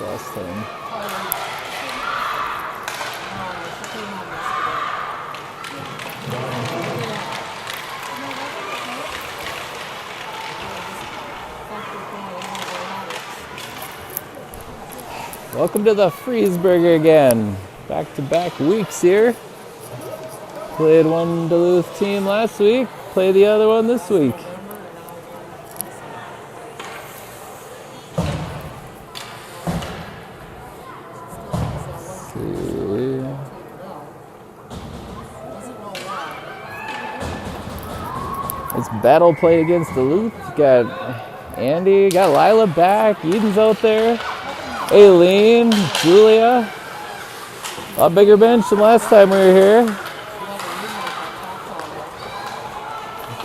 Last time. Welcome to the Freeze Burger again. Back-to-back weeks here. Played one Duluth team last week, play the other one this week. It's battle play against Duluth. Got Andy, got Lila back, Eden's out there, Aileen, Julia. A lot bigger bench than last time we were here.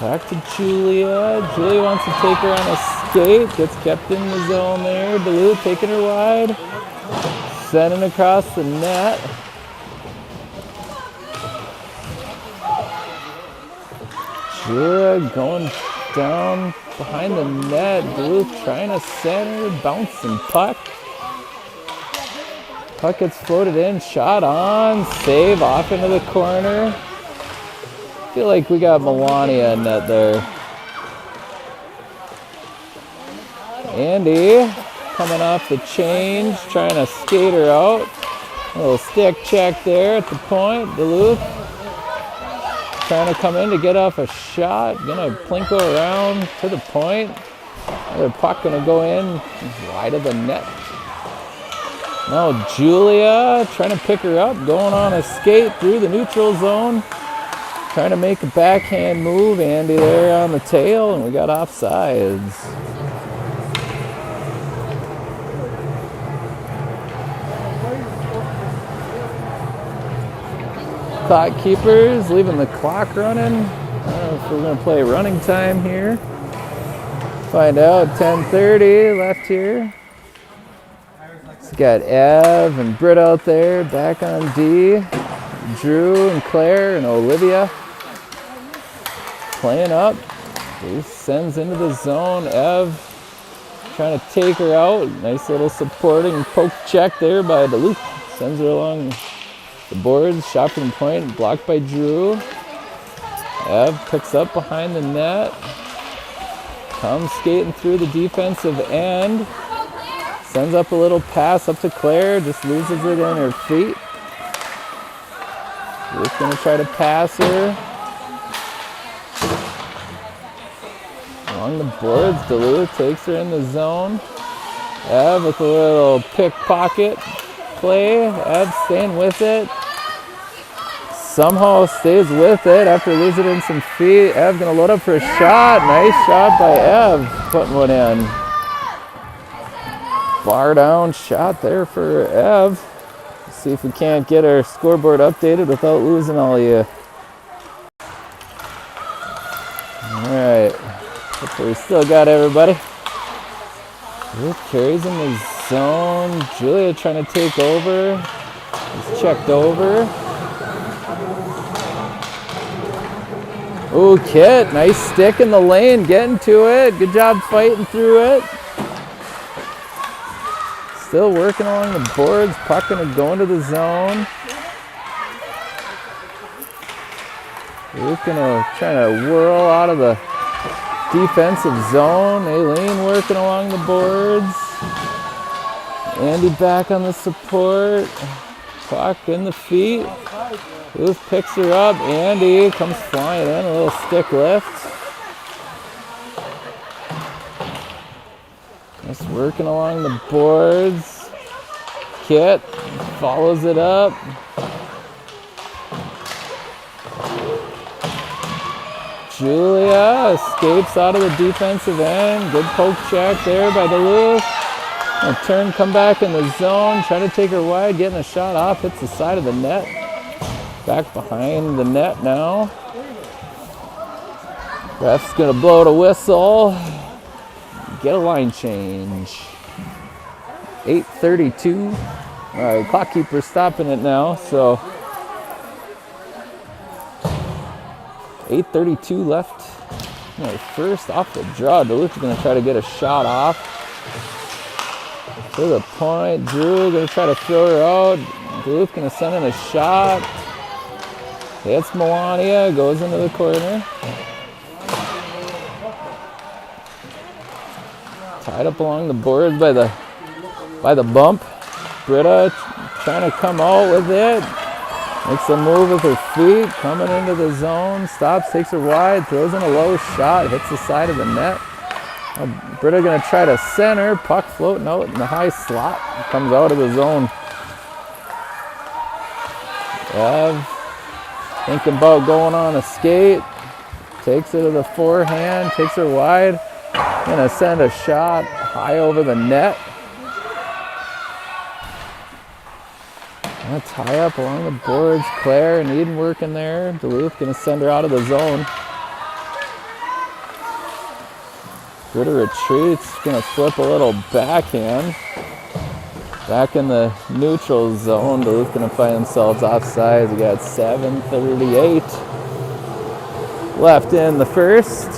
Back to Julia. Julia wants to take her on a skate. Gets kept in the zone there. Duluth taking her wide. Sending across the net. Julia going down behind the net. Duluth trying to center. Bouncing puck. Puck gets floated in. Shot on. Save off into the corner. I feel like we got Melania in net there. Andy coming off the change, trying to skate her out. A little stick check there at the point. Duluth trying to come in to get off a shot. Gonna plinko around to the point. Another puck gonna go in wide of the net. Now Julia trying to pick her up, going on a skate through the neutral zone. Trying to make a backhand move. Andy there on the tail, and we got offsides. Clock keepers leaving the clock running. I don't know if we're going to play running time here. Find out. 10:30 left here. So got Ev and Britt out there, back on D. Drew and Claire and Olivia playing up. He sends into the zone. Ev trying to take her out. Nice little supporting poke check there by Duluth. Sends her along the boards. Shot from the point, blocked by Drew. Ev picks up behind the net. Comes skating through the defensive end. Sends up a little pass up to Claire. Just loses it in her feet. Just going to try to pass her. Along the boards, Duluth takes her in the zone. Ev with a little pickpocket play. Ev staying with it. Somehow stays with it after losing in some feet. Ev going to load up for a shot. Nice shot by Ev. Putting one in. Bar down shot there for Ev. See if we can't get our scoreboard updated without losing all of you. Alright. Hopefully we still got everybody. Luke carries in the zone. Julia trying to take over. He's checked over. Ooh, Kit. Nice stick in the lane. Getting to it. Good job fighting through it. Still working along the boards, puck gonna go into the zone. Luke gonna try to whirl out of the defensive zone. Aileen working along the boards. Andy back on the support. Puck in the feet. Luke picks her up. Andy comes flying in, a little stick lift. Just working along the boards. Kit follows it up. Julia escapes out of the defensive end. Good poke check there by Duluth. A turn, come back in the zone. Try to take her wide, getting a shot off. Hits the side of the net. Back behind the net now. Ref's going to blow the whistle. Get a line change. 8:32. All right, clock keeper stopping it now. So 8:32 left. First off the draw, Duluth is going to try to get a shot off. To the point, Drew going to try to throw her out. Duluth going to send in a shot. Hits Melania, goes into the corner. Tied up along the boards by the bump. Britta trying to come out with it. Makes a move with her feet, coming into the zone. Stops, takes her wide, throws in a low shot, hits the side of the net. Britta going to try to center. Puck floating out in the high slot. Comes out of the zone. Ev thinking about going on a skate. Takes it to the forehand, takes her wide. Going to send a shot high over the net. Going to tie up along the boards. Claire needing work in there. Duluth going to send her out of the zone. Britta retreats, going to flip a little backhand. Back in the neutral zone, Duluth going to find themselves offside. We got 7:38 left in the first.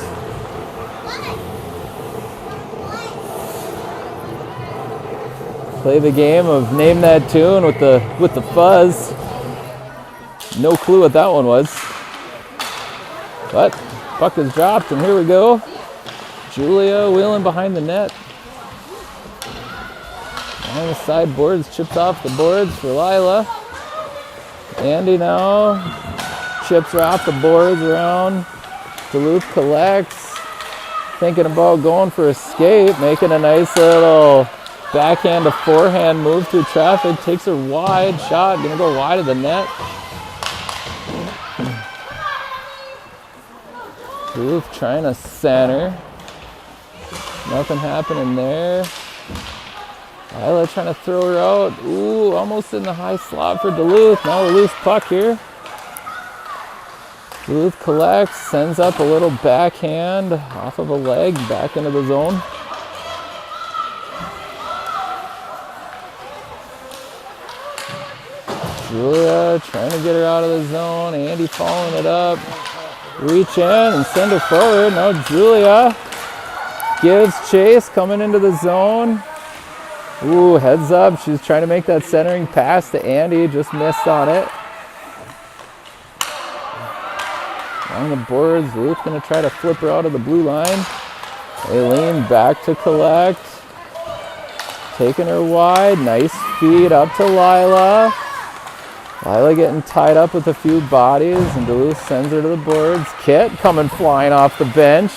Play the game of name that tune with the fuzz. No clue what that one was. But puck is dropped, and here we go. Julia wheeling behind the net. On the side boards, chips off the boards for Lila. Andy now chips her off the boards around. Duluth collects. Thinking about going for a skate, making a nice little backhand to forehand move through traffic. Takes her wide shot, gonna go wide of the net. Duluth trying to center. Nothing happening there. Lila trying to throw her out. Ooh, almost in the high slot for Duluth. Now a loose puck here. Duluth collects, sends up a little backhand off of a leg, back into the zone. Julia trying to get her out of the zone. Andy following it up. Reach in and send her forward. Now Julia gives chase, coming into the zone. Ooh, heads up. She's trying to make that centering pass to Andy. Just missed on it. On the boards, Duluth going to try to flip her out of the blue line. Aileen back to collect. Taking her wide. Nice feed up to Lila. Lila getting tied up with a few bodies, and Duluth sends her to the boards. Kit coming flying off the bench.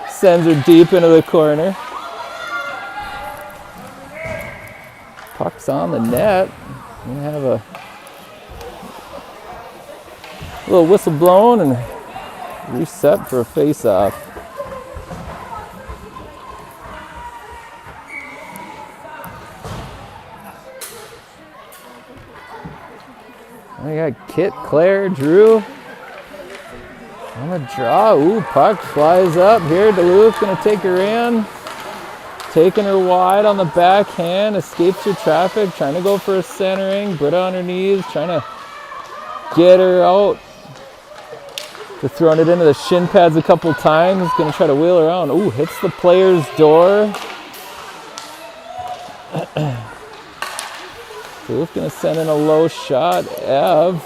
Sends her deep into the corner. Puck's on the net. We have a little whistle blown and reset for a face-off. We got Kit, Claire, Drew on the draw. Ooh, puck flies up here. Duluth gonna take her in. Taking her wide on the backhand, escapes through traffic, trying to go for a centering. Britta on her knees, trying to get her out. They're throwing it into the shin pads a couple times. Gonna try to wheel around. Ooh, hits the player's door. Duluth gonna send in a low shot. Ev.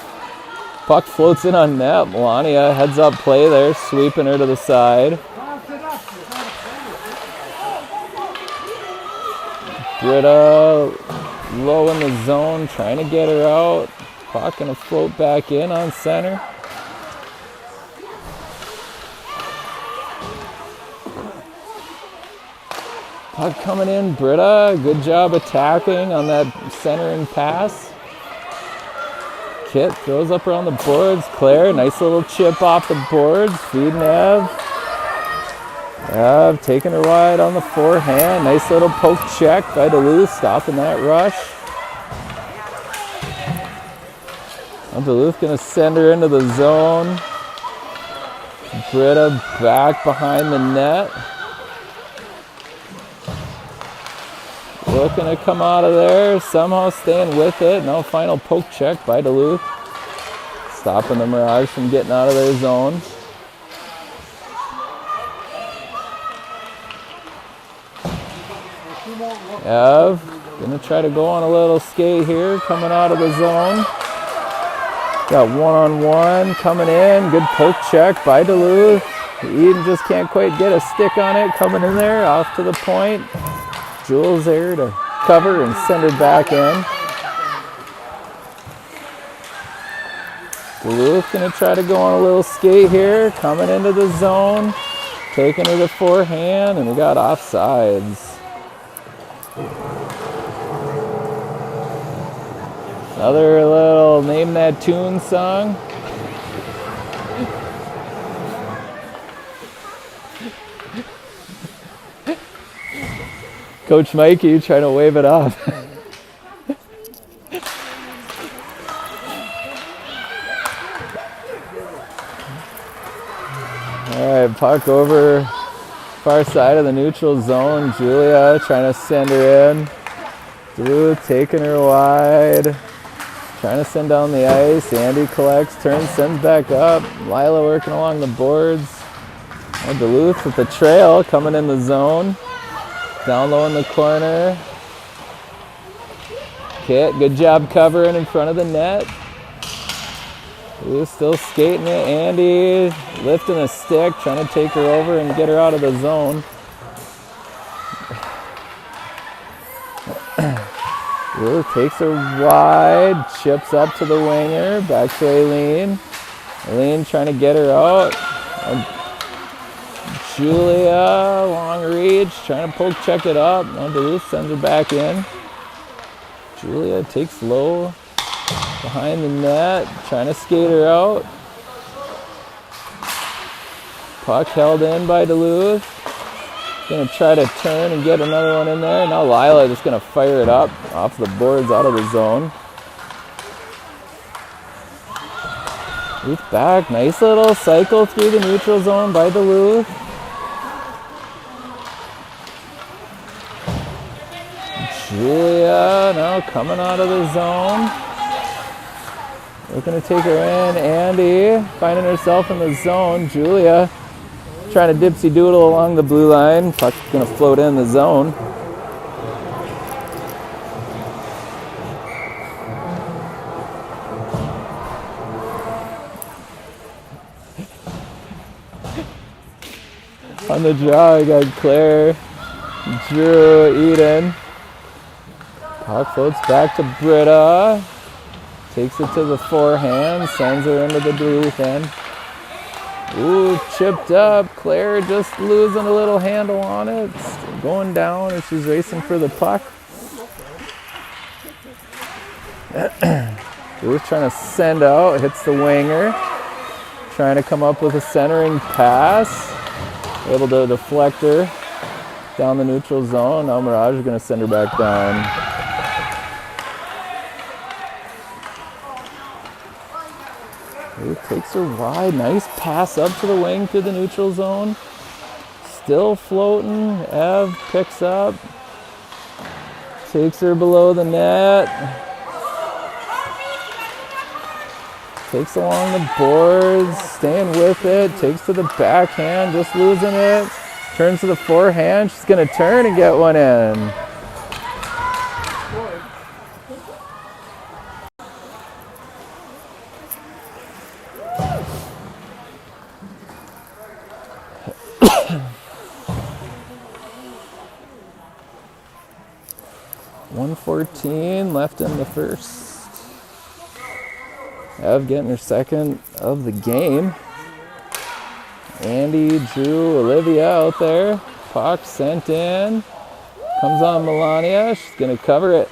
Puck floats in on net. Melania heads up play there, sweeping her to the side. Britta low in the zone, trying to get her out. Puck gonna float back in on center. Puck coming in, Britta. Good job attacking on that centering pass. Kit throws up around the boards. Claire, nice little chip off the boards. Feeding Ev. Ev taking her wide on the forehand. Nice little poke check by Duluth, stopping that rush. Now Duluth going to send her into the zone. Britta back behind the net. Looking to come out of there, somehow staying with it. Now final poke check by Duluth. Stopping the Mirage from getting out of their zone. Ev, gonna try to go on a little skate here, coming out of the zone. Got one-on-one coming in, good poke check by Duluth. Eden just can't quite get a stick on it, coming in there, off to the point. Jules there to cover and send her back in. Duluth gonna try to go on a little skate here, coming into the zone, taking her to forehand, and we got offsides. Another little Name That Tune song. Coach Mikey trying to wave it off. All right, puck over far side of the neutral zone. Julia trying to send her in. Duluth taking her wide. Trying to send down the ice. Andy collects, turns, sends back up. Lila working along the boards. And Duluth with the trail coming in the zone. Down low in the corner. Kit, good job covering in front of the net. Duluth still skating it. Andy lifting a stick, trying to take her over and get her out of the zone. Duluth takes her wide, chips up to the winger, back to Aileen. Aileen trying to get her out. Julia, long reach, trying to poke check it up. Now Duluth sends her back in. Julia takes low behind the net, trying to skate her out. Puck held in by Duluth. Gonna try to turn and get another one in there. Now Lila just gonna fire it up off the boards out of the zone. Duluth back, nice little cycle through the neutral zone by Duluth. Julia now coming out of the zone. Looking to take her in. Andy finding herself in the zone. Julia trying to dipsy doodle along the blue line. Puck's gonna float in the zone. On the draw, I got Claire, Drew, Eden. Puck floats back to Britta. Takes it to the forehand, sends her into the Duluth end. Ooh, chipped up. Claire just losing a little handle on it. Still going down as she's racing for the puck. Duluth trying to send out, hits the winger. Trying to come up with a centering pass. Able to deflect her down the neutral zone. Now Mirage is going to send her back down. Duluth takes her wide. Nice pass up to the wing through the neutral zone. Still floating. Ev picks up. Takes her below the net. Takes along the boards. Staying with it. Takes to the backhand. Just losing it. Turns to the forehand. She's going to turn and get one in. .114 left in the first. Ev getting her second of the game. Andy, Drew, Olivia out there. Puck sent in. Comes on Melania. She's going to cover it.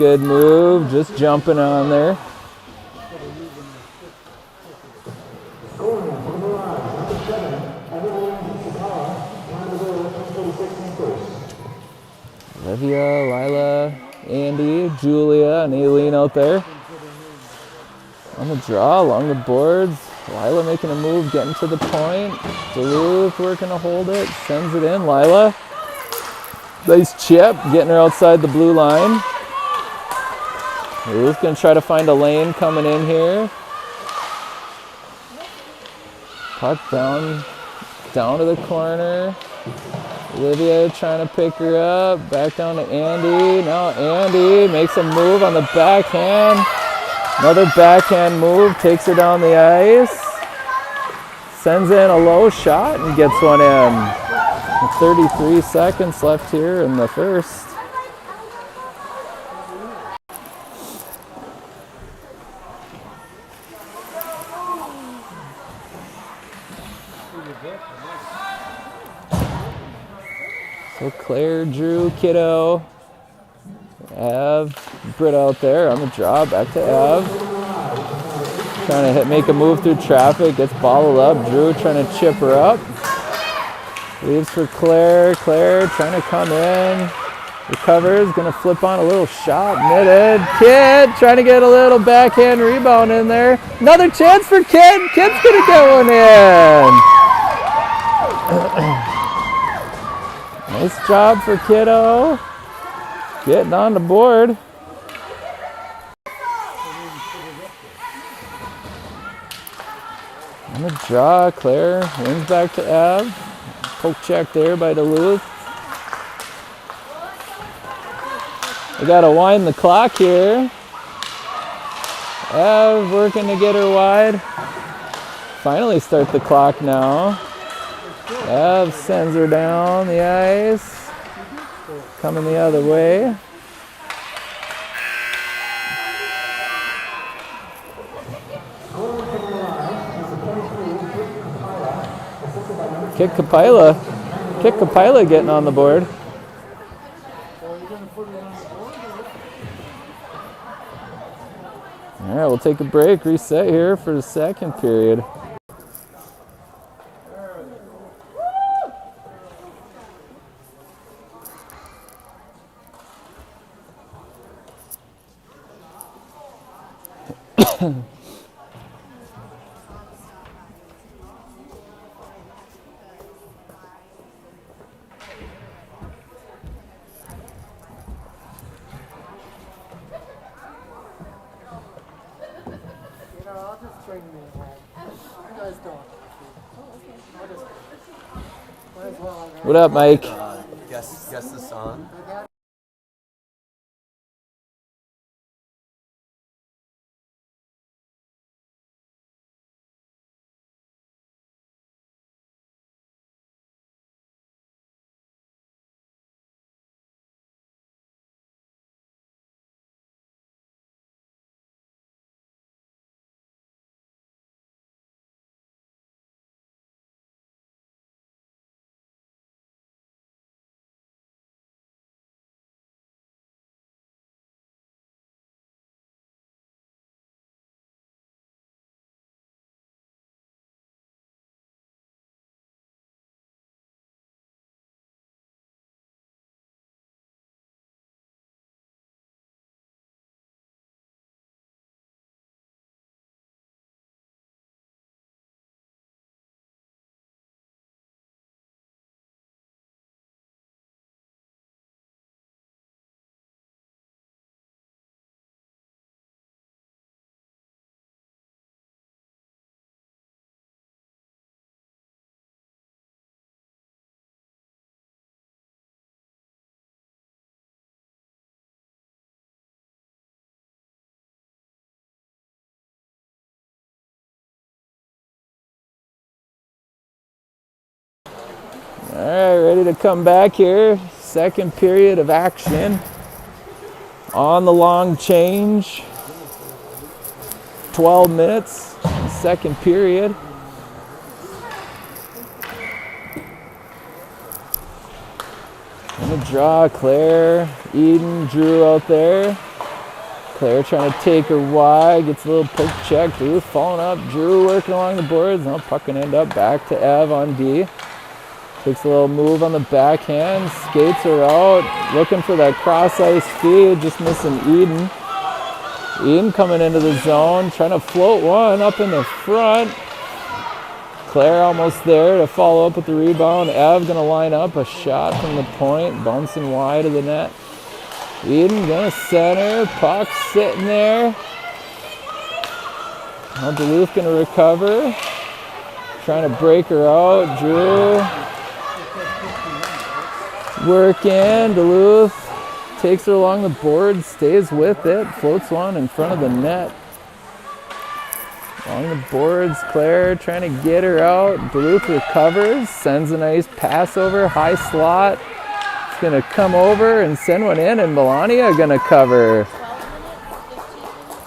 good move, just jumping on there. Olivia, Lila, Andy, Julia, and Aileen out there. On the draw, along the boards. Lila making a move, getting to the point. Duluth working to hold it, sends it in. Lila, nice chip, getting her outside the blue line. Duluth gonna try to find a lane coming in here. Puck down to the corner. Olivia trying to pick her up. Back down to Andy. Now Andy makes a move on the backhand. Another backhand move. Takes her down the ice. Sends in a low shot and gets one in. 33 seconds left here in the first. So Claire, Drew, Kiddo, Ev, Britt out there on the draw, back to Ev. Trying to make a move through traffic, gets bottled up. Drew trying to chip her up. Leaves for Claire. Claire trying to come in. Recovers, gonna flip on a little shot, knitted. Kid trying to get a little backhand rebound in there. Another chance for Kid. Kid's gonna get one in. Nice job for Kiddo. Getting on the board. On the draw, Claire wins back to Ev. Poke check there by Duluth. We gotta wind the clock here. Ev working to get her wide. Finally start the clock now. Ev sends her down the ice. Coming the other way. Kick Kapila getting on the board. All right, we'll take a break, reset here for the second period. What up, Mike? Guess the song. All right, ready to come back here. Second period of action. On the long change. 12 minutes, second period. And a draw, Claire, Eden, Drew out there. Claire trying to take her wide, gets a little poke check. Duluth falling up. Drew working along the boards. Now puck can end up back to Ev on D. Takes a little move on the backhand, skates her out, looking for that cross ice feed, just missing Eden. Eden coming into the zone, trying to float one up in the front. Claire almost there to follow up with the rebound. Ev gonna line up a shot from the point, bouncing wide of the net. Eden gonna center, puck sitting there. Now Duluth gonna recover. Trying to break her out, Drew. Work in, Duluth takes her along the board, stays with it, floats one in front of the net. Along the boards, Claire trying to get her out. Duluth recovers, sends a nice pass over, high slot. It's gonna come over and send one in, and Melania gonna cover.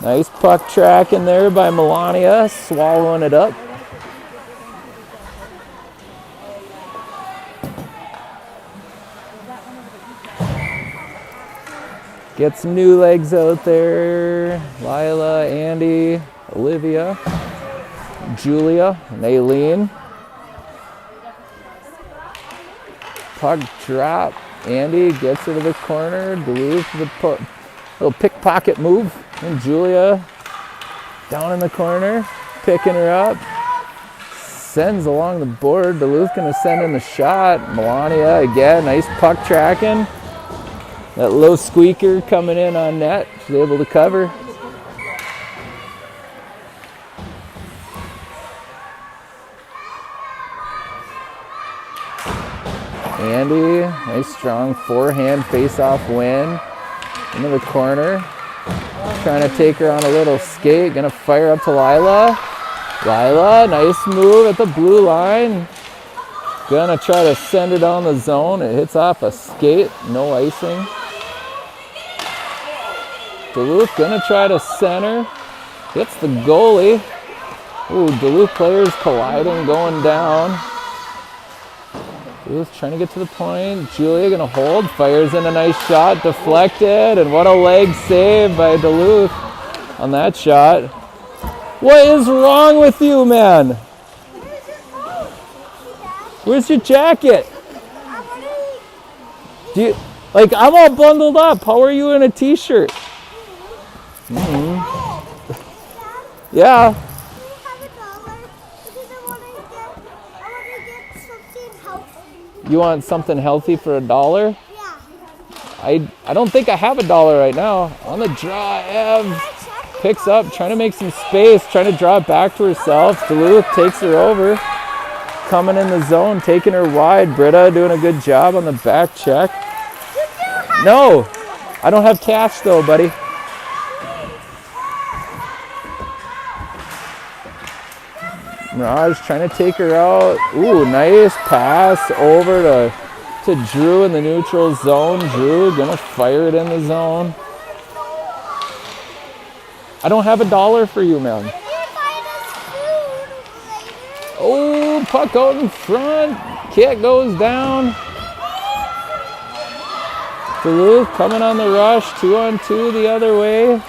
Nice puck tracking there by Melania, swallowing it up. Gets new legs out there. Lila, Andy, Olivia, Julia, and Aileen. Puck drop. Andy gets her to the corner. Duluth with a little pickpocket move. And Julia down in the corner, picking her up. Sends along the board. Duluth gonna send in the shot. Melania again, nice puck tracking. That low squeaker coming in on net. She's able to cover. Andy, nice strong forehand face-off win. Into the corner. Trying to take her on a little skate. Gonna fire up to Lila. Lila, nice move at the blue line. Gonna try to send it down the zone. It hits off a skate. No icing. Duluth gonna try to center. Hits the goalie. Ooh, Duluth players colliding, going down. Duluth trying to get to the point. Julia gonna hold, fires in a nice shot, deflected, and what a leg save by Duluth on that shot. What is wrong with you, man? Where's your jacket? I'm all bundled up. How are you in a t-shirt? Yeah. You want something healthy for $1? Yeah. I don't think I have $1 right now. On the draw, Ev picks up, trying to make some space, trying to draw it back to herself. Duluth takes her over. Coming in the zone, taking her wide. Britta doing a good job on the back check. No, I don't have cash though, buddy. Mirage trying to take her out. Ooh, nice pass over to Drew in the neutral zone. Drew gonna fire it in the zone. I don't have $1 for you, man. Oh, puck out in front. Kick goes down. Duluth coming on the rush. 2-on-2 the other way.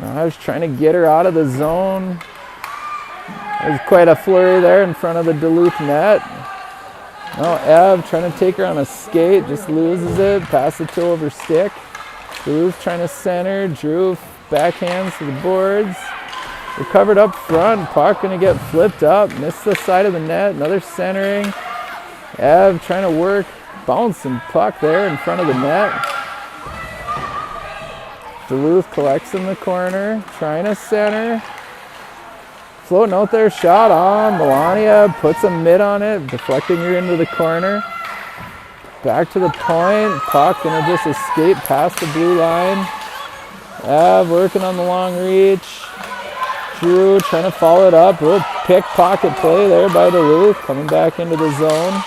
I was trying to get her out of the zone. There's quite a flurry there in front of the Duluth net. Now Ev trying to take her on a skate, just loses it, pass it to over stick. Duluth trying to center, Drew backhands to the boards. Recovered up front, puck gonna get flipped up, missed the side of the net, another centering. Ev trying to work, bouncing puck there in front of the net. Duluth collects in the corner, trying to center. Floating out there, shot on. Melania puts a mid on it, deflecting her into the corner. Back to the point. Puck gonna just escape past the blue line. Av working on the long reach. Drew trying to follow it up. Little pickpocket play there by Duluth. Coming back into the zone.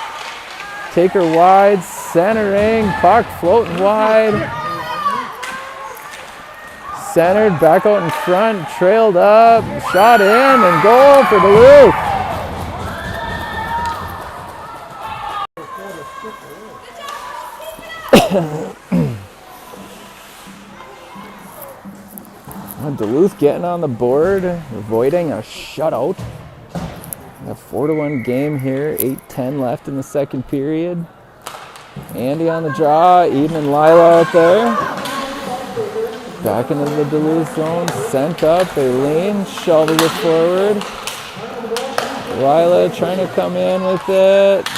Take her wide, centering. Puck floating wide. Centered, back out in front, trailed up, shot in, and goal for Duluth. Duluth getting on the board, avoiding a shutout. A 4-1 game here, 8:10 left in the second period. Andy on the draw, Eden and Lila out there. Back into the Duluth zone, sent up, Aileen shovels it forward. Lila trying to come in with it.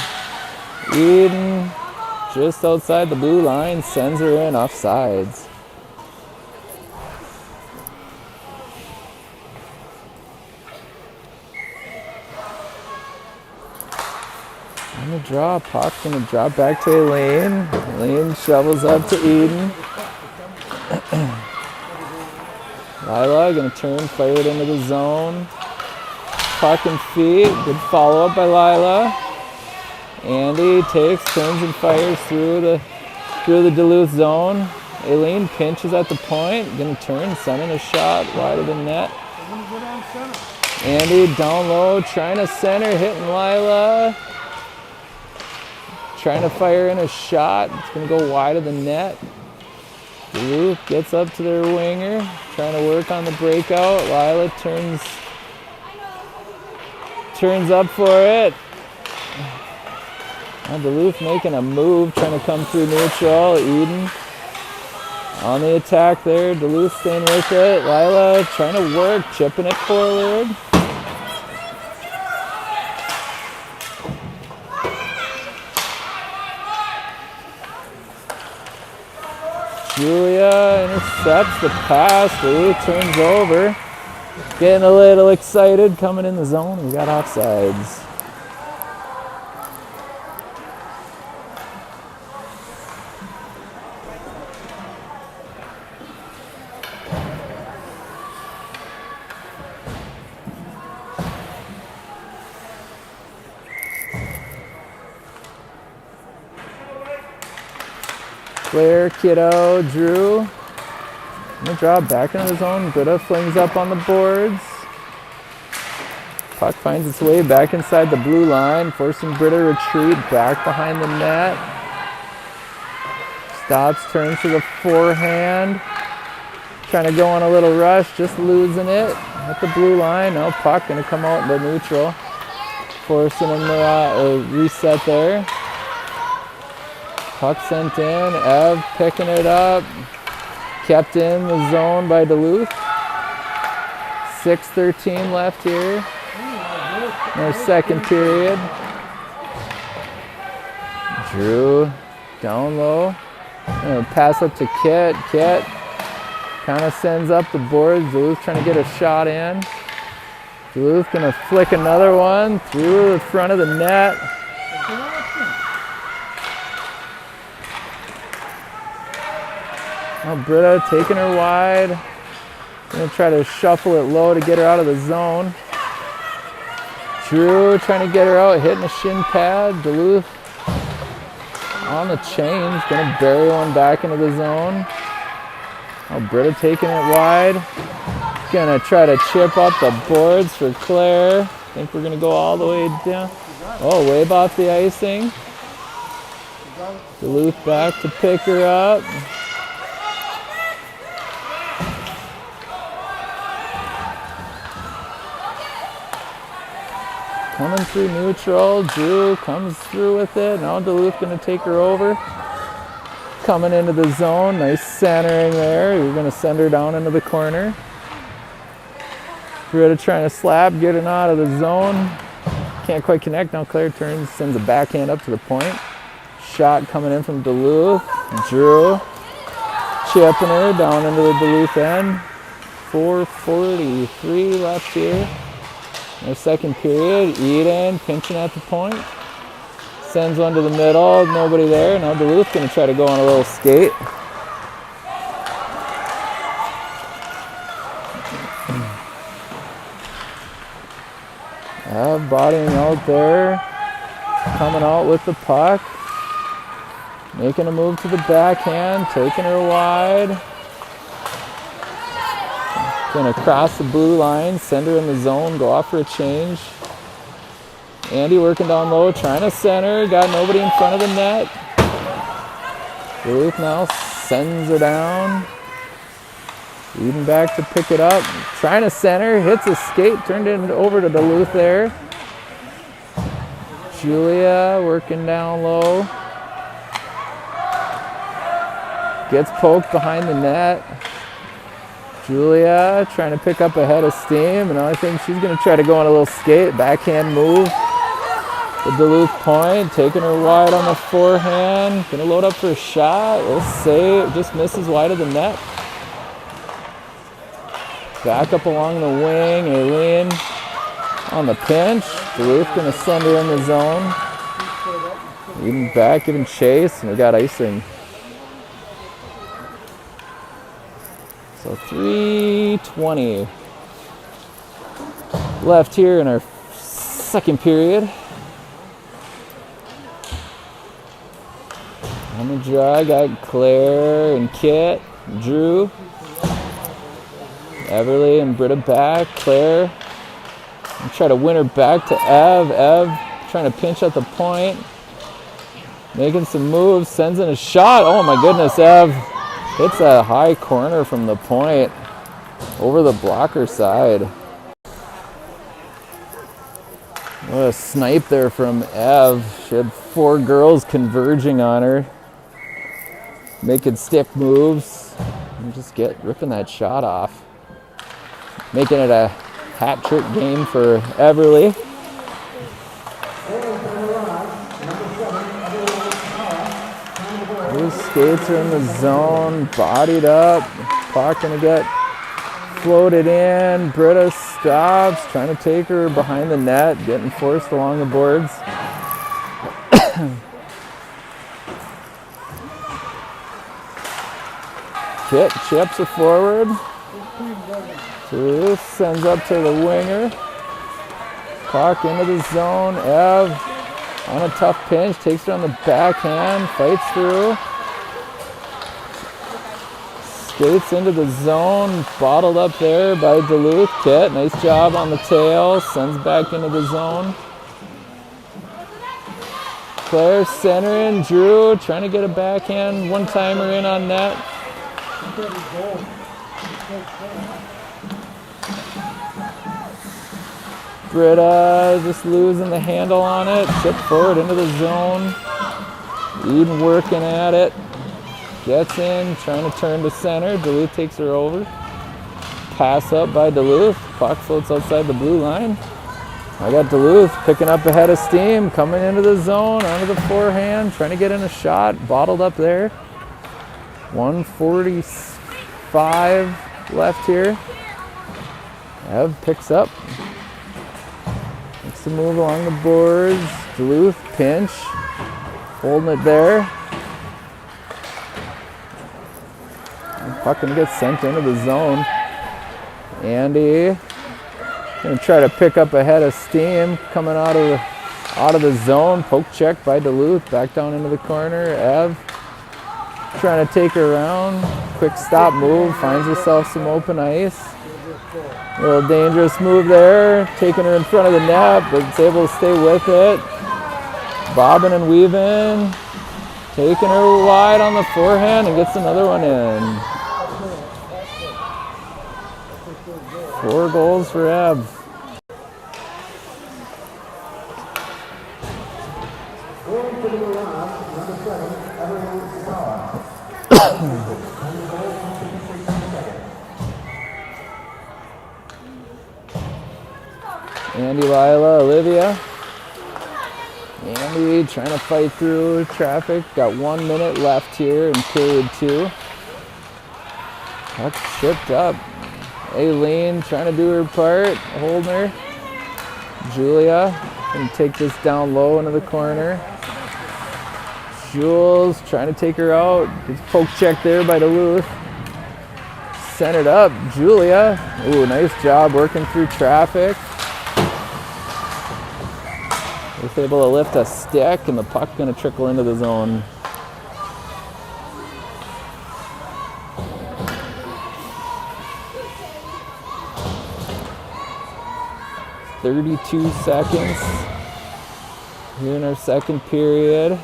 Eden just outside the blue line, sends her in offsides. On the draw, puck's gonna drop back to Elaine. Elaine shovels up to Eden. Lila gonna turn, fire it into the zone. Puck and feet, good follow up by Lila. Andy takes, turns and fires through the Duluth zone. Elaine pinches at the point, gonna turn, sending a shot wide of the net. Andy down low, trying to center, hitting Lila. Trying to fire in a shot. It's going to go wide of the net. Duluth gets up to their winger. Trying to work on the breakout. Lila turns up for it. Now Duluth making a move. Trying to come through neutral. Eden on the attack there. Duluth staying with it. Lila trying to work. Chipping it forward. Julia intercepts the pass. Duluth turns over. Getting a little excited coming in the zone. We got offsides. Claire, Kiddo, Drew. I'm gonna draw back into the zone. Britta flings up on the boards. Puck finds its way back inside the blue line, forcing Britta to retreat back behind the net. Stops, turns to the forehand. Trying to go on a little rush, just losing it at the blue line. Now puck gonna come out into neutral, forcing him to reset there. Puck sent in, Ev picking it up, kept in the zone by Duluth. 6:13 left here in our second period. Drew down low, pass up to Kit. Kit kind of sends up the boards. Duluth trying to get a shot in. Duluth gonna flick another one through the front of the net. Now Britta taking her wide. Gonna try to shuffle it low to get her out of the zone. Drew trying to get her out, hitting a shin pad. Duluth on the change, gonna bury one back into the zone. Now Britta taking it wide. Gonna try to chip up the boards for Claire. I think we're gonna go all the way down. Oh, wave off the icing. Duluth back to pick her up. Coming through neutral, Drew comes through with it. Now Duluth gonna take her over. Coming into the zone, nice centering there. You're gonna send her down into the corner. Britta trying to slap, getting out of the zone. Can't quite connect. Now Claire turns, sends a backhand up to the point. Shot coming in from Duluth. Drew chipping her down into the Duluth end. 4:43 left here. Our second period, Eden pinching at the point. Sends one to the middle, nobody there. Now Duluth gonna try to go on a little skate. Bodying out there, coming out with the puck. Making a move to the backhand, taking her wide. Gonna cross the blue line, send her in the zone, go off for a change. Andy working down low, trying to center, got nobody in front of the net. Duluth now sends her down. Eden back to pick it up. Trying to center. Hits a skate. Turned it over to Duluth there. Julia working down low. Gets poked behind the net. Julia trying to pick up a head of steam, and I think she's going to try to go on a little skate. Backhand move. The Duluth point, taking her wide on the forehand. Going to load up for a shot. We'll save. Just misses wide of the net. Back up along the wing. Aileen on the pinch. Duluth going to send her in the zone. Eden back, giving chase, and we got icing. So 3:20 left here in our second period. On the draw, got Claire and Kit, Drew, Everly and Britta back. Claire, and try to win her back to Ev. Ev trying to pinch at the point, making some moves, sends in a shot. Oh my goodness, Ev hits a high corner from the point over the blocker side. What a snipe there from Ev. She had 4 girls converging on her, making stick moves, and just ripping that shot off. Making it a hat trick game for Everly. These skates are in the zone, bodied up. Puck gonna get floated in. Britta stops, trying to take her behind the net, getting forced along the boards. Kit chips it forward. Duluth sends up to the winger. Puck into the zone. Ev on a tough pinch, takes it on the backhand, fights through. Skates into the zone, bottled up there by Duluth. Kit, nice job on the tail, sends back into the zone. Claire centering, Drew trying to get a backhand one-timer in on net. Britta just losing the handle on it. Chip forward into the zone. Eden working at it. Gets in, trying to turn to center. Duluth takes her over. Pass up by Duluth. Puck floats outside the blue line. I got Duluth picking up a head of steam, coming into the zone, onto the forehand, trying to get in a shot. Bottled up there. 1:45 left here. Ev picks up. Makes a move along the boards. Duluth pinch. Holding it there. Puck gonna get sent into the zone. Andy gonna try to pick up a head of steam coming out of the zone. Poke check by Duluth. Back down into the corner. Ev trying to take her around. Quick stop move. Finds herself some open ice. A little dangerous move there. Taking her in front of the net, but it's able to stay with it. Bobbing and weaving. Taking her wide on the forehand and gets another one in. 4 goals for Ev. Andy, Lila, Olivia. Andy trying to fight through traffic. Got 1 minute left here in period 2. Puck chipped up. Aileen trying to do her part, holding her. Julia going to take this down low into the corner. Jules trying to take her out. Gets poke check there by Duluth. Centered up, Julia. Ooh, nice job working through traffic. Was able to lift a stick, and the puck going to trickle into the zone. "32 seconds here in our second period.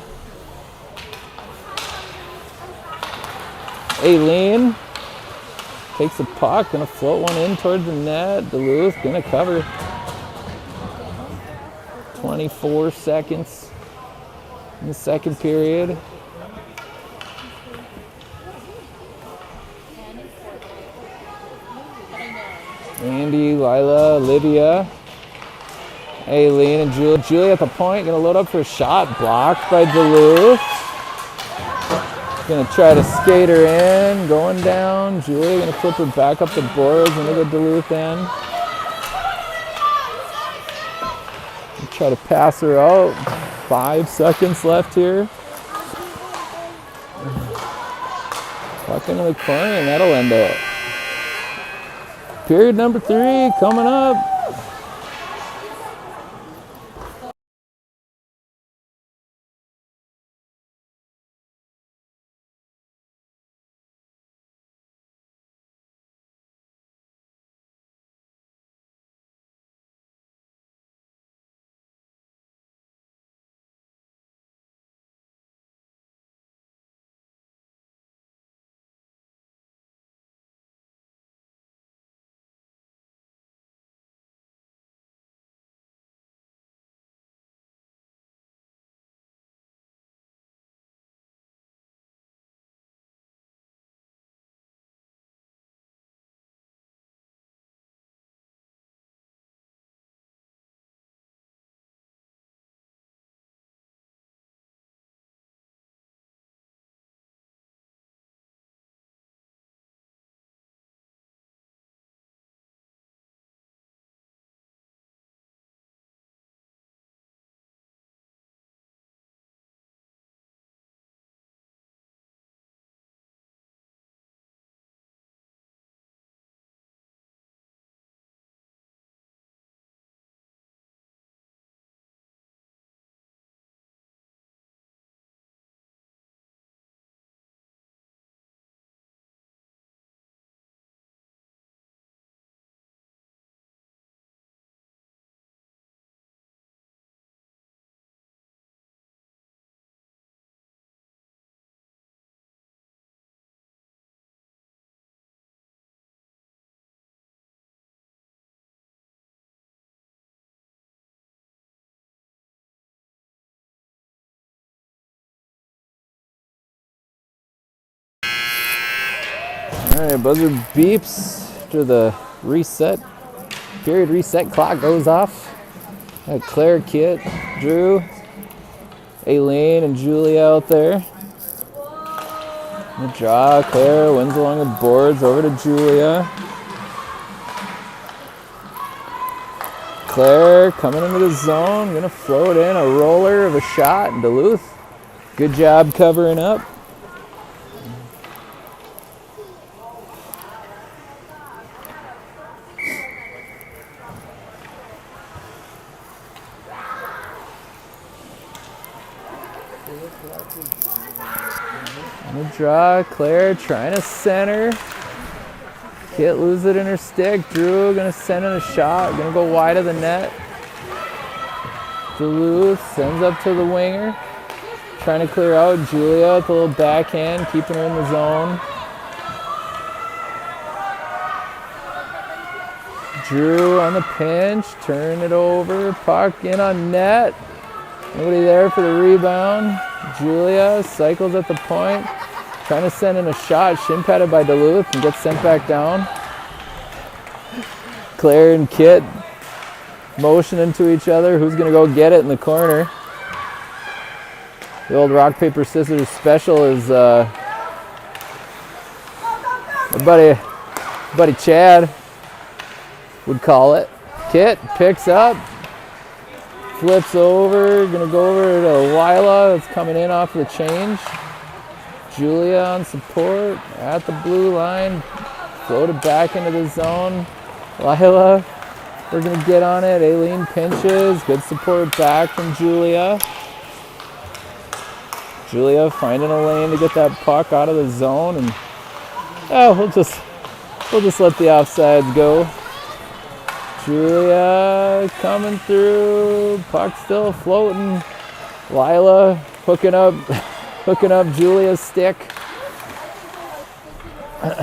Aileen takes the puck, gonna float one in towards the net. Duluth gonna cover. 24 seconds in the second period. Andy, Lila, Lydia, Aileen, and Julia. Julia at the point, gonna load up for a shot. Blocked by Duluth. Gonna try to skate her in, going down. Julia gonna flip her back up the boards into the Duluth end. Try to pass her out. 5 seconds left here. Puck into the corner, and that'll end it. Period number 3 coming up. All right, buzzer beeps after the period reset clock goes off. Claire, Kit, Drew, Aileen, and Julia out there. The draw, Claire wins along the boards over to Julia. Claire coming into the zone, gonna float in a roller of a shot. Duluth, good job covering up. On the draw, Claire trying to center. Kit loses it in her stick. Drew gonna send in a shot, gonna go wide of the net. Duluth sends up to the winger, trying to clear out. Julia with a little backhand, keeping her in the zone. Drew on the pinch, turn it over, puck in on net. Nobody there for the rebound. Julia cycles at the point, trying to send in a shot, shin padded by Duluth, and gets sent back down. Claire and Kit motioning to each other. Who's going to go get it in the corner? The old rock, paper, scissors special is my buddy Chad would call it. Kit picks up, flips over, gonna go over to Lila that's coming in off the change. Julia on support at the blue line, floated back into the zone. Lila, we're gonna get on it. Aileen pinches, good support back from Julia. Julia finding a lane to get that puck out of the zone, and we'll just let the offsides go. Julia coming through, puck still floating. Lila hooking up Julia's stick. Up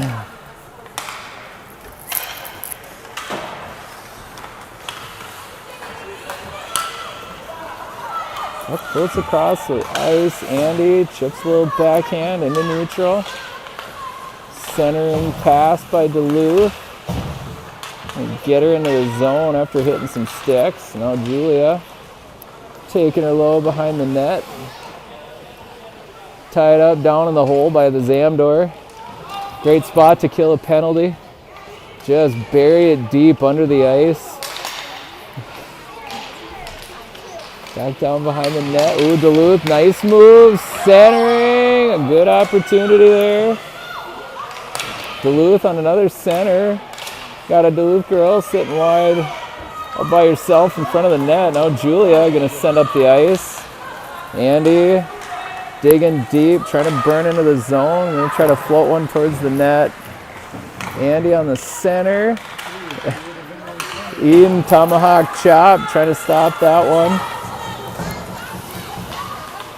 floats across the ice. Andy chips a little backhand into neutral. Centering pass by Duluth. And get her into the zone after hitting some sticks. Now Julia taking her low behind the net. Tied up down in the hole by the Zamdor. Great spot to kill a penalty. Just bury it deep under the ice. Back down behind the net. Ooh, Duluth, nice move. Centering, a good opportunity there. Duluth on another center. Got a Duluth girl sitting wide all by herself in front of the net. Now Julia gonna send up the ice. Andy digging deep, trying to burn into the zone. Gonna try to float one towards the net. Andy on the center. Eden tomahawk chop, trying to stop that one.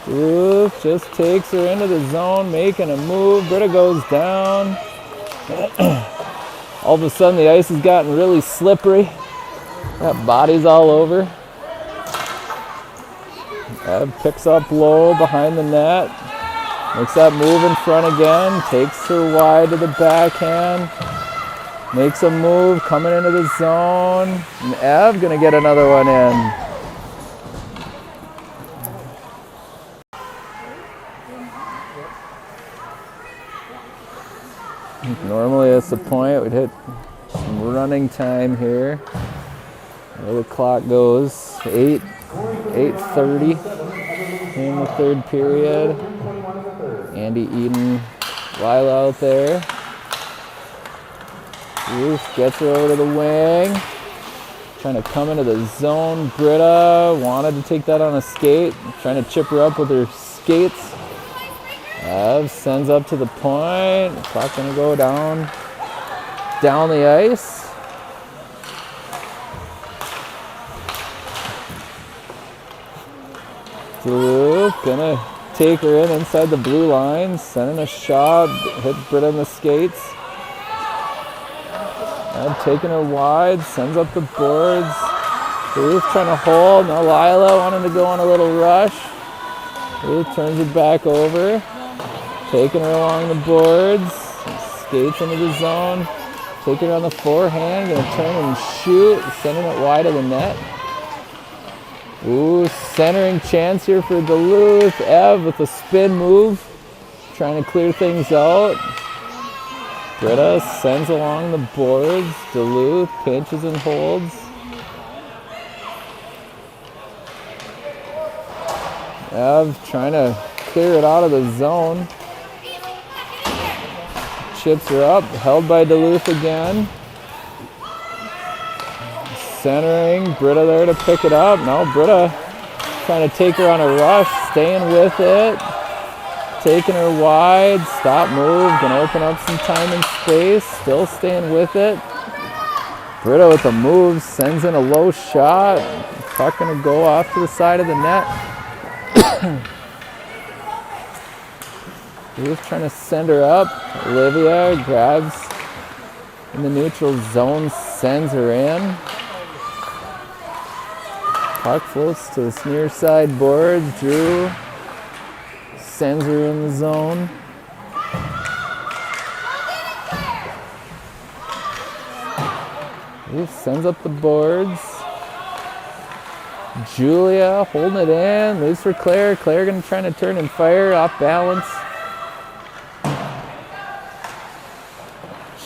Duluth just takes her into the zone, making a move. Britta goes down. All of a sudden the ice has gotten really slippery. Got bodies all over. Ev picks up low behind the net. Makes that move in front again. Takes her wide to the backhand. Makes a move coming into the zone. And Ev gonna get another one in. Normally that's the point. We'd hit some running time here. Where the clock goes. 8:30 in the third period. Andy Eden, Lila out there. Ruth gets her over to the wing. Trying to come into the zone. Britta wanted to take that on a skate. Trying to chip her up with her skates. Ev sends up to the point. Clock gonna go down the ice. Duluth gonna take her in inside the blue line, sending a shot, hit Britta in the skates. Ev taking her wide, sends up the boards. Duluth trying to hold. Now Lila wanting to go on a little rush. Duluth turns it back over. Taking her along the boards, skates into the zone, taking her on the forehand, gonna turn and shoot, sending it wide of the net. Ooh, centering chance here for Duluth. Ev with a spin move, trying to clear things out. Britta sends along the boards, Duluth pinches and holds. Ev trying to clear it out of the zone. Chips her up, held by Duluth again. Centering, Britta there to pick it up. Now Britta trying to take her on a rush, staying with it. Taking her wide, stop move, gonna open up some time and space, still staying with it. Britta with a move, sends in a low shot. Puck gonna go off to the side of the net. Duluth trying to send her up. Olivia grabs in the neutral zone, sends her in. Puck floats to the near side boards. Drew sends her in the zone. Duluth sends up the boards. Julia holding it in, leaves for Claire. Claire gonna try to turn and fire, off balance.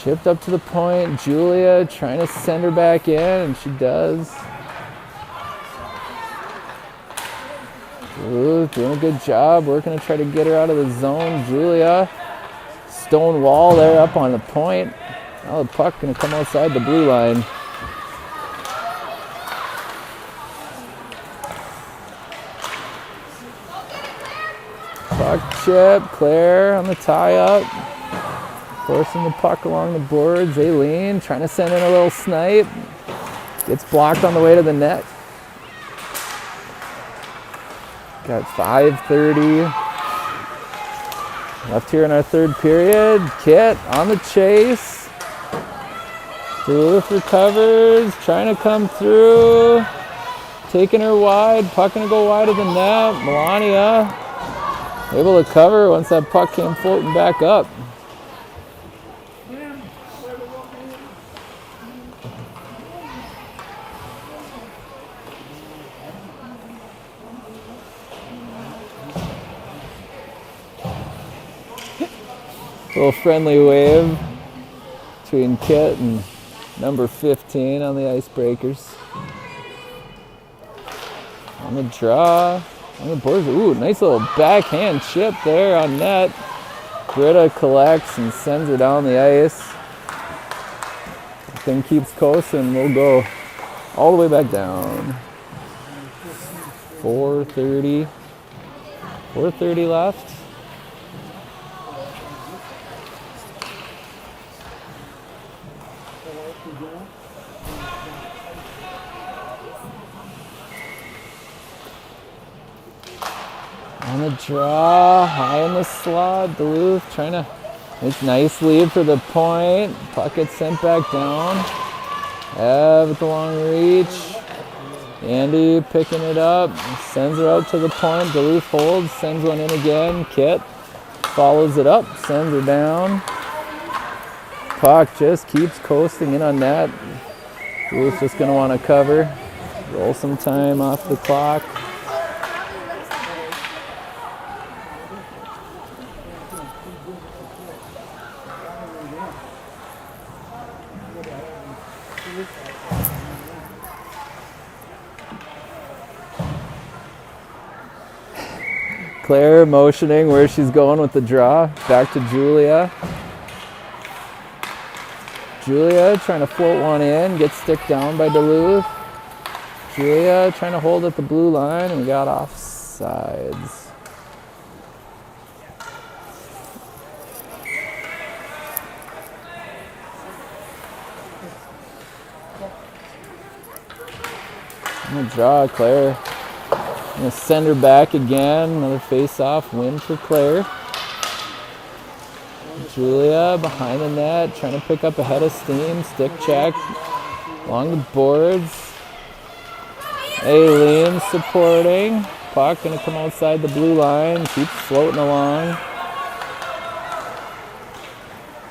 Chipped up to the point. Julia trying to send her back in, and she does. Ooh, doing a good job, working to try to get her out of the zone. Julia, stone wall there up on the point. Now the puck gonna come outside the blue line. Puck chip, Claire on the tie-up. Forcing the puck along the boards. Aileen trying to send in a little snipe. Gets blocked on the way to the net. Got 5:30 Left here in our third period. Kit on the chase. Duluth recovers, trying to come through. Taking her wide, puck gonna go wide of the net. Melania able to cover once that puck came floating back up. Little friendly wave between Kit and number 15 on the Icebreakers. On the draw, on the boards. Ooh, nice little backhand chip there on net. Britta collects and sends it down the ice. The thing keeps coasting. We'll go all the way back down. 4:30 left. On the draw, high in the slot, Duluth trying to make nice lead for the point. Puck gets sent back down. Ev with the long reach. Andy picking it up, sends her out to the point. Duluth holds, sends one in again. Kit follows it up, sends her down. Puck just keeps coasting in on net. Duluth's just going to want to cover. Roll some time off the clock. Claire motioning where she's going with the draw. Back to Julia. Julia trying to float one in, gets stick down by Duluth. Julia trying to hold at the blue line, and we got offsides. On the draw, Claire. Gonna send her back again. Another face-off win for Claire. Julia behind the net, trying to pick up a head of steam. Stick check along the boards. Aileen supporting. Puck gonna come outside the blue line. Keeps floating along.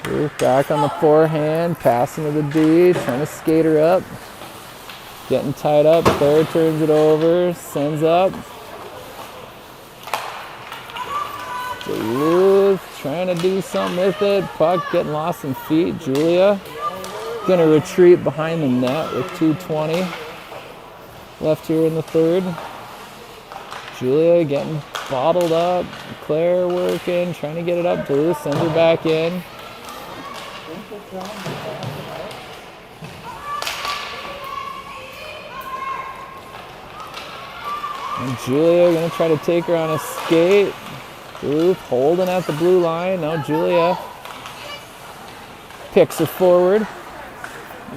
Ruth back on the forehand, passing to the D, trying to skate her up. Getting tied up, Claire turns it over, sends up. Duluth trying to do something with it. Puck getting lost in feet. Julia gonna retreat behind the net with 2:20 left here in the third. Julia getting bottled up. Claire working, trying to get it up. Duluth sends her back in. And Julia gonna try to take her on a skate. Duluth holding at the blue line. Now Julia picks her forward.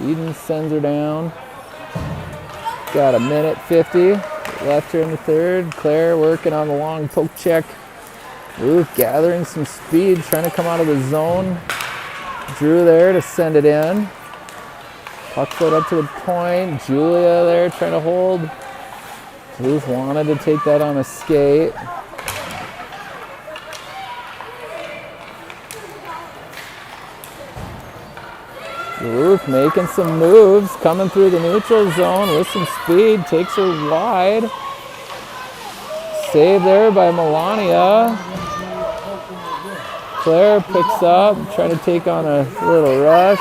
Eden sends her down. Got a minute 50 left here in the third. Claire working on the long poke check. Duluth gathering some speed, trying to come out of the zone. Drew there to send it in. Puck foot up to the point. Julia there trying to hold. Duluth wanted to take that on a skate. Duluth making some moves, coming through the neutral zone with some speed, takes her wide. Save there by Melania. Claire picks up, trying to take on a little rush.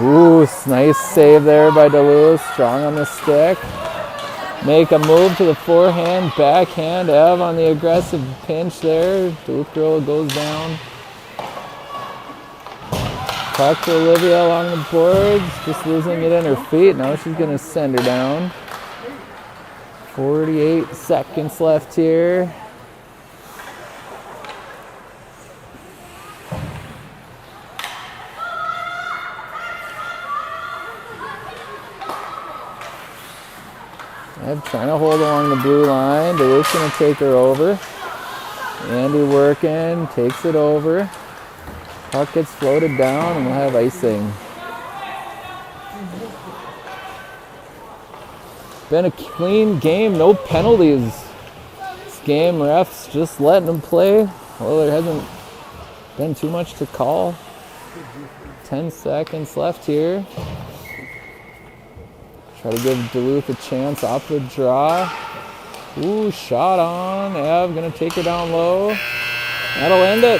Ooh, nice save there by Duluth, strong on the stick. Make a move to the forehand, backhand. Ev on the aggressive pinch there. Duluth girl goes down. Puck to Olivia along the boards, just losing it in her feet. Now she's going to send her down. 48 seconds left here. Ev trying to hold along the blue line. Duluth's going to take her over. Andy working, takes it over. Puck gets floated down and we'll have icing. Been a clean game, no penalties. This game, refs just letting them play. Well, there hasn't been too much to call. 10 seconds left here. Try to give Duluth a chance off the draw. Ooh, shot on. Ev gonna take her down low. That'll end it.